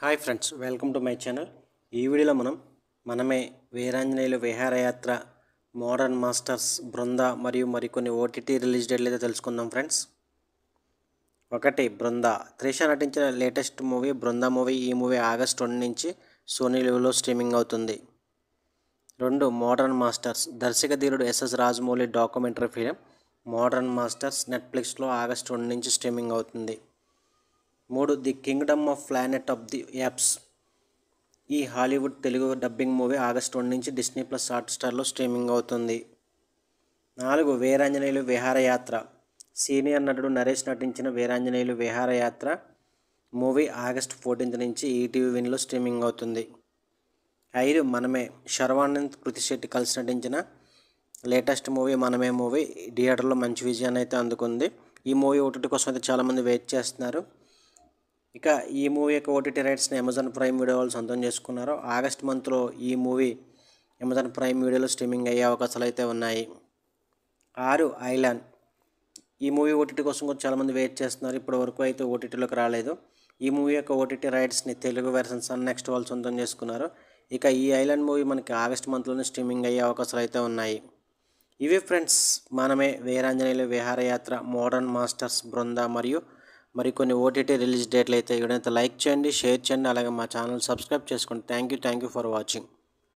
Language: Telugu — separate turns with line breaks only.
Hi friends, welcome to my channel. ఈ వీడియోలో మనమే వీరాంజనేయులు విహారయాత్ర, మోడర్న్ మాస్టర్స్, బృంద మరియు మరికొన్ని ఓటీటీ రిలీజ్ డేట్లు అయితే తెలుసుకుందాం ఫ్రెండ్స్. 1. బృంద. త్రిష నటించిన లేటెస్ట్ మూవీ బృంద మూవీ. ఈ మూవీ ఆగస్ట్ 2 నుంచి సోనీ లివ్లో స్ట్రీమింగ్ అవుతుంది. 2. Modern masters. దర్శక ధీరుడు SS Rajamouli documentary film modern masters నెట్ఫ్లిక్స్లో ఆగస్ట్ 2 నుంచి స్ట్రీమింగ్ అవుతుంది. 3. The kingdom of planet of the apes. ఈ Hollywood Telugu dubbing movie August 2 నుంచి డిస్నీ ప్లస్ హాట్స్టార్లో స్ట్రీమింగ్ అవుతుంది. 4. వీరాంజనేయులు విహారయాత్ర. సీనియర్ నటుడు నరేష్ నటించిన వీరాంజనేయులు విహారయాత్ర మూవీ ఆగస్ట్ 14 నుంచి ఈటీవీ విన్లో స్ట్రీమింగ్ అవుతుంది. 5. మనమే. శర్వానంద్, కృతి శెట్టి కలిసి నటించిన లేటెస్ట్ మూవీ మనమే మూవీ థియేటర్లో మంచి విజయాన్ని అయితే అందుకుంది. ఈ మూవీ ఓటీటీ కోసం అయితే చాలామంది వెయిట్ చేస్తున్నారు. ఇక ఈ మూవీ యొక్క ఓటీటీ రైట్స్ని అమెజాన్ ప్రైమ్ వీడియో వాళ్ళు సొంతం చేసుకున్నారు. ఆగస్ట్ మంత్లో ఈ మూవీ అమెజాన్ ప్రైమ్ వీడియోలో స్ట్రీమింగ్ అయ్యే అవకాశాలు అయితే ఉన్నాయి. 6. ఐలాండ్. ఈ మూవీ ఓటీటీ కోసం కూడా చాలామంది వెయిట్ చేస్తున్నారు. ఇప్పటి వరకు అయితే ఓటీటీలోకి రాలేదు. ఈ మూవీ యొక్క ఓటీటీ రైట్స్ని తెలుగు వెర్షన్ సన్ నెక్స్ట్ వాళ్ళు సొంతం చేసుకున్నారు. ఇక ఈ ఐలాండ్ మూవీ మనకి ఆగస్ట్ మంత్లోనే స్ట్రీమింగ్ అయ్యే అవకాశాలు అయితే ఉన్నాయి. ఇవి friends, Manamey Veeranjaneyulu Viharayatra, modern masters, Brinda మరియు మరికొన్ని ఓటీటీ రిలీజ్ డేట్లు అయితే. వీడియోని లైక్ చేయండి, షేర్ చేయండి, అలాగే మా ఛానల్ సబ్స్క్రైబ్ చేసుకోండి. Thank you for watching.